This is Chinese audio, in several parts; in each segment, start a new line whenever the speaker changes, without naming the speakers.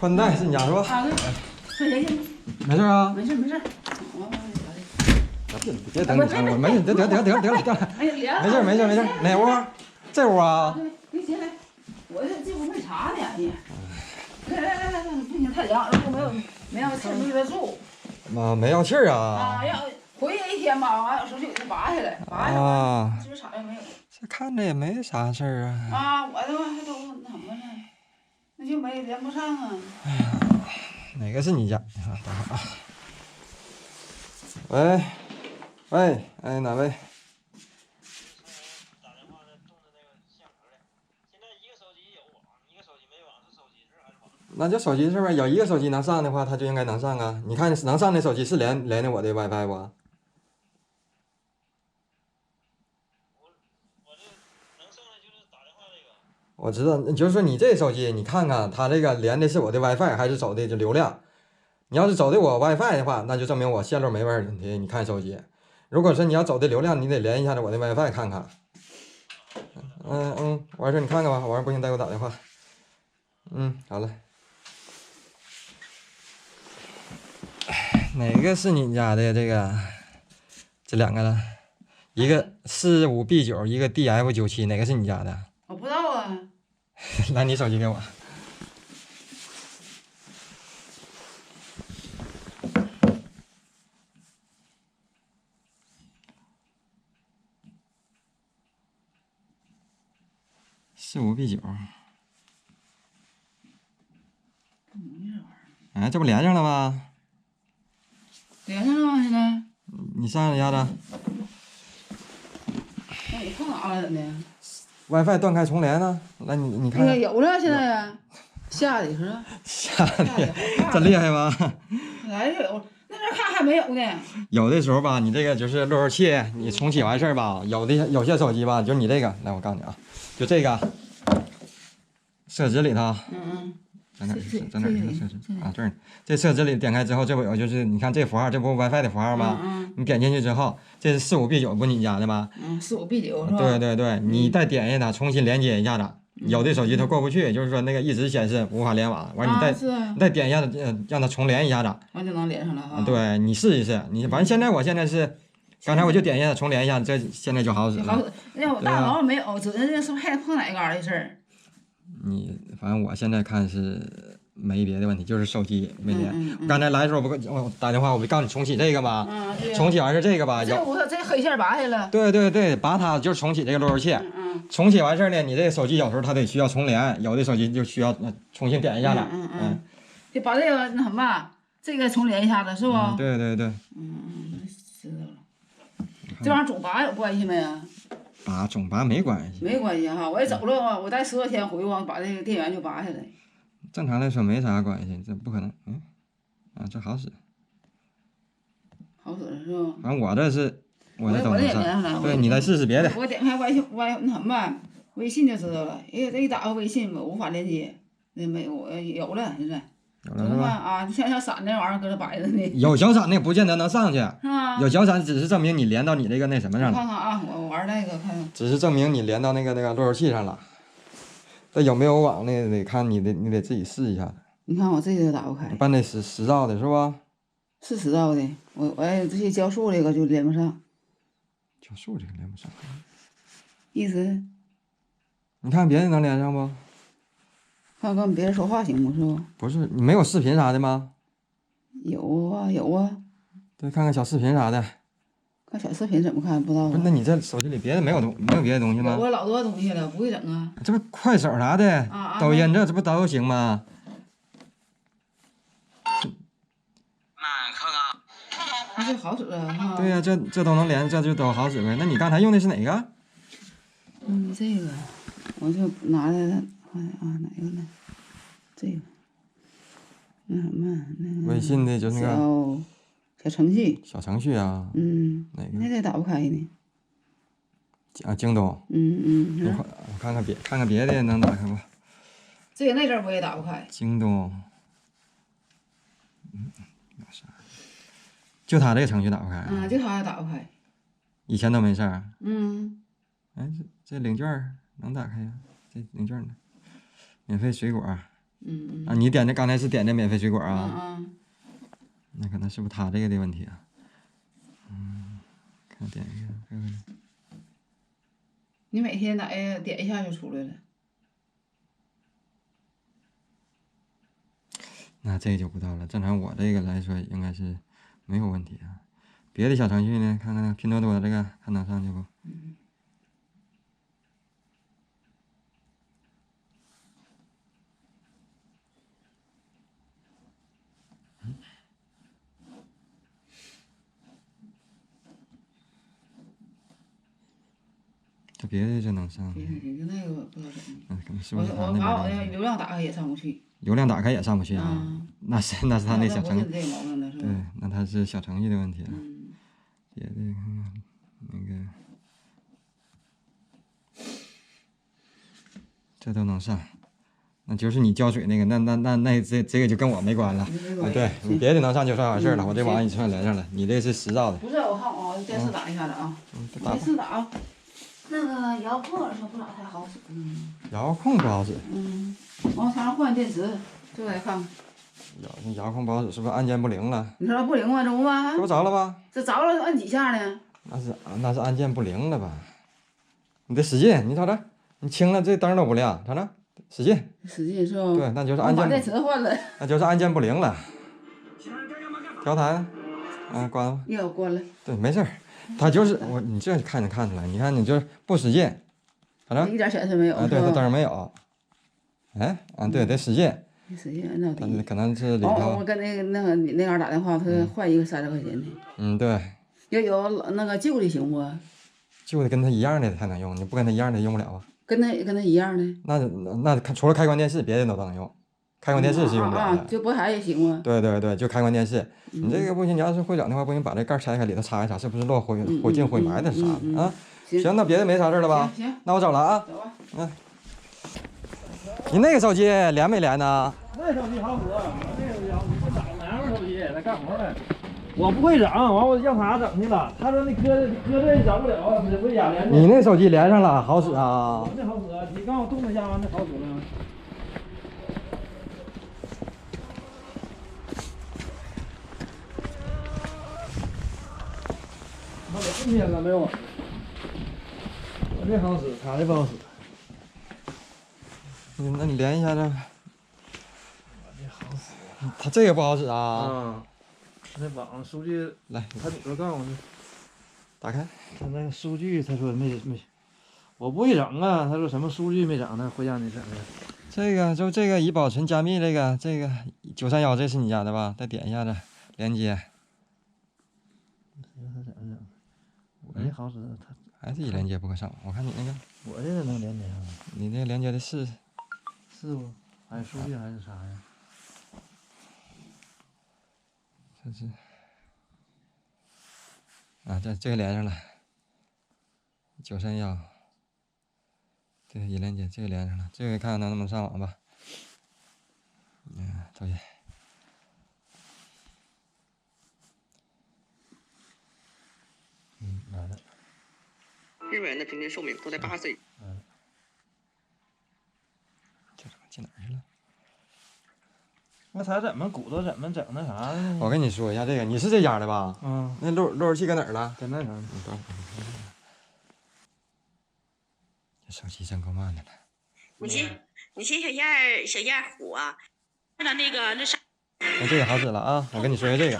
宽带是你家是吧？
啊，对，说行行，
没事啊？
没事没事。
别等你看我，没事，得了。
哎呀，
没事没事没事，哪屋？这屋啊？
对，别进来，我这屋没茶呢，哎呀。来，不行太凉，没有气没得住。
妈没要气儿啊？
啊，要回去一天吧，完有时候就给它拔下来，这边啥也没有。
这看着也没啥事儿啊。
啊，我的还都那什么呢？那就没连不上啊。
哎呀，哪个是你家？啊，等会儿啊。喂，喂，哎，哪位？那就手机是不是有一个手机能上的话，它就应该能上啊？你看能上的手机是连的我的 WiFi 不？我知道，就是说你这手机，你看看它这个连的是我的 WiFi 还是走的流量？你要是走的我 WiFi 的话，那就证明我线路没问题。你看手机，如果是你要走的流量，你得连一下子我的 WiFi 看看。完事你看看吧，完事不行再给我打电话。好了。哪个是你家的这个？这两个了，一个45B9，一个 DF97，哪个是你家的？
我不知道啊。
来，你手机给我。45B9。哎，这不连上了吗？
连上了吗？现在？
你上一下子。
那你放哪了？怎的
？WiFi 断开重连呢？来，你看。
那个有了，现在呀。吓的是吧？
吓的，真厉害吧？
哪有？那边看还没有呢。
有的时候吧，你这个就是路由器，你重启完事儿吧，有些手机吧，就你这个，来我告诉你啊，就这个设置里头。在哪儿？在哪儿？设置啊，这儿。这设置里点开之后，这不有就是你看这符号，这不 WiFi 的符号吗？你点进去之后，这是45B9，不你家的吗
？45B9是吧？
对，你再点一下它，重新连接一下子。有的手机它过不去，就是说那个一直显示无法联网，完你再点一下子，让它重连一下子，
完就能连上了哈。
对，你试一试，你反正我现在是，刚才我就点一下重连一下，这现在就好使了。
好使，那我大毛没有，指定是不是还碰哪杆的事儿？
你反正我现在看是没别的问题，就是手机没连。刚才来的时候我打电话，我不告诉你重启这个吗？重启完是这个吧？
这黑线拔下了。
对，拔它就是重启这个路由器。重启完事儿呢，你这个手机有时候它得需要重连，有的手机就需要重新点一下子。
得把这个那什么，这个重连一下子是不？
对。
知道了。这玩意儿总拔有关系没啊？
总拔没关系。
没关系哈，我也走了，我待10多天回去，把这个电源就拔下来。
正常来说没啥关系，这不可能。这好使。
好使是吧？
反正我这是。我
也连上了。
对，你再试试别的。
我点开那什么微信就知道了。这一打开微信我无法连接，那没有，有了现在。
有了是吧？
啊，像小闪那玩意儿搁这摆着呢。
有小闪那不见得能上去。
是吗？
有小闪只是证明你连到你这个那什么上了。
看看啊，我玩那个看。
只是证明你连到那个路由器上了。这有没有网呢？得看你得自己试一下。
你看我这个打不开。
办的实兆的是吧？
是实兆的，我这些交数这个就连不上。
交数这个连不上。
意思？
你看别的能连上不？
看跟别人说话行不？是不？
不是，你没有视频啥的吗？
有啊。
对，看看小视频啥的。
看小视频怎么看？不知道。
不是，那你这手机里别的没有别的东西吗？
有老多东西了，不会整啊。
这不快手啥的，抖音这不都行吗？
这好使啊！
对呀，这都能连，这就都好使呗。那你刚才用的是哪个？
这个，我就拿来了，哪个呢？这个，那什么，那
微信的就是那个
小程序。
小程序啊。哪个？
那个打不开呢。
京东。我看看别的能打开不？
这个那阵我也打不开。
京东。有啥？就他这个程序打不开。
就他也打不开。
以前都没事儿。这领券能打开呀？这领券呢？免费水果。
嗯。
你点的刚才是点的免费水果啊？
嗯。
那可能是不是他这个的问题啊？看点一下这个。
你每天点一下就出来了。
那这就不知道了。正常我这个来说应该是没有问题啊。别的小程序呢？看看拼多多这个还能上去不？这别的就能上。
别的那个不知道怎么。
可能是不是他
我
那
把我那
边？
流量打开也上不去。
流量打开也上不去啊？那是他那小程序。
这个毛病的是吧？
对，那他是小程序的问题啊。
嗯。
别的看看那个，这都能上，那就是你浇水那个，那这个就跟我没关了。对，你别的能上就算完事了。我这网已经算连上了，你这是实照的。
不是，我看啊，电视打一下子啊。电视打。那个遥控好像不咋太好使。
遥控不好使。
往墙上换电池，这来看看。
遥控不好使，是不是按键不灵了？
你说不灵吗？这不吗？
这不着了吗？
这着了，按几下呢？
那是按键不灵了吧？你得使劲，你瞅瞅，你轻了这灯都不亮，瞅瞅，使劲。
使劲是吧？
对，那就是按键。
把电池换了。
那就是按键不灵了。调台呢？关了。
要关了。
对，没事儿。他就是你这看能看出来，你看你就是不使劲，反正
一点显示没有。
对，它灯没有。哎，对，得使劲。
使劲按到底。
可能是里头。
我跟你那嘎打电话，他换一个30块钱的。
对。
有那个旧的行不？
旧的跟他一样的才能用，你不跟他一样的用不了啊。
跟他一样的。
那除了开关电视，别的都能用。开关电视是用不了的。
就拨台也行吗？
对，就开关电视。你这个不行，你要是会整的话，不行，把这盖拆开，里头插一插，是不是落灰进灰霾的啥的啊？行，那别的没啥事了吧？
行，
那我走了啊。
走吧。
你那个手机连没连呢？
那手机好使，那个手机好使，我找南方手机在干活呢。我不会整，完我让他整去了。他说那搁这整不了，只会哑连。
你那手机连上了，好使啊？
那好使，你刚我动一下，那好使了。那我今天了没有？我这好使，他这不好使。
那你连一下这。
我这好使。
他这个不好使啊。
那网数据
来，
他里头告诉我，
打开。
他那个数据，他说没，我不会整啊。他说什么数据没整呢？会让你整的。
这个已保存加密这个931，这是你家的吧？再点一下子连接。
他怎么整？我这好使，他
还是一连接不可上。我看你那个。
我这个能连接上。
你那连接的是
不？还是数据还是啥呀？
这是这个连上了，931，这个一连接，这个连上了，这个看看能不能上网吧。抽烟。
来了。
日本人的平均寿命都在8岁。
这怎么进哪儿去了？
那他怎么鼓捣怎么整那啥呢？
我跟你说一下这个，你是这家的吧？那路由器搁哪儿了？
在那头。
这手机真够慢的了。
你嫌小燕虎啊？看到那啥。
那这个好使了啊！我跟你说一下这个。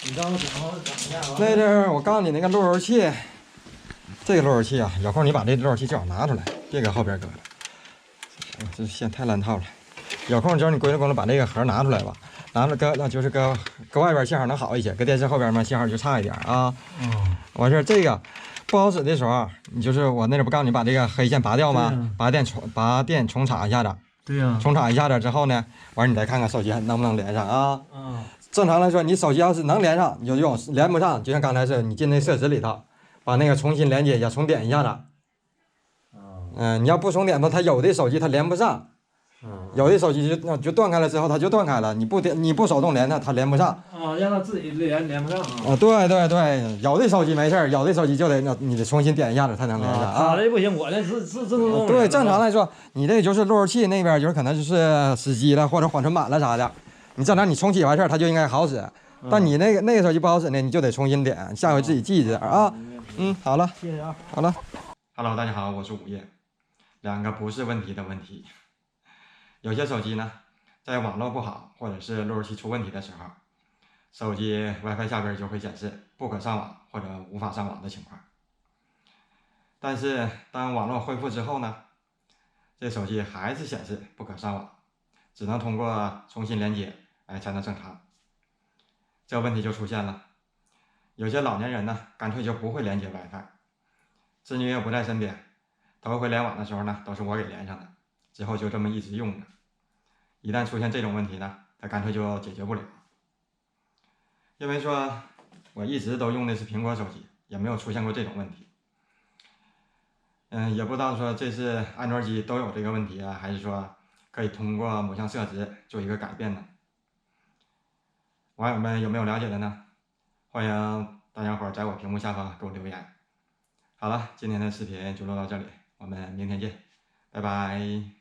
你让我整一下。
那阵我告诉你那个路由器，这个路由器啊，有空你把这路由器最好拿出来，别搁后边搁了。这线太烂套了，有空就是你归了把这个盒拿出来吧，拿出来就是搁外边信号能好一些，搁电视后边嘛信号就差一点啊。完事儿这个不好使的时候，你就是我那阵不告诉你把这个黑线拔掉吗？拔电重插一下子。
对呀。
重插一下子之后呢，完你再看看手机能不能连上啊。正常来说，你手机要是能连上你就用，连不上就像刚才是你进那设置里头，把那个重新连接一下，重点一下子。你要不重点吧，它有的手机它连不上，有的手机就断开了之后它就断开了，你不手动连它连不上。
啊，让它自己连不上啊。
对对对，有的手机没事儿，有的手机就得你得重新点一下子才能连上
啊。这不行，我这是自动。
对，正常来说，你这就是路由器那边就是可能就是死机了或者缓存满了啥的，你正常你重启完事儿它就应该好使。但你那个手机不好使呢，你就得重新点，下回自己记着啊。好了，
谢谢啊。
好了。Hello， 大家好，我是午夜。两个不是问题的问题。有些手机呢，在网络不好或者是路由器出问题的时候，手机 WiFi 下边就会显示不可上网或者无法上网的情况。但是当网络恢复之后呢，这手机还是显示不可上网，只能通过重新连接才能正常。这问题就出现了，有些老年人呢，干脆就不会连接 WiFi， 子女也不在身边，头一回联网的时候呢，都是我给连上的，之后就这么一直用着。一旦出现这种问题呢，他干脆就解决不了。因为说我一直都用的是苹果手机，也没有出现过这种问题。也不知道说这是安卓机都有这个问题啊，还是说可以通过某项设置做一个改变呢？网友们有没有了解的呢？欢迎大家伙在我屏幕下方给我留言。好了，今天的视频就录到这里，我们明天见，拜拜。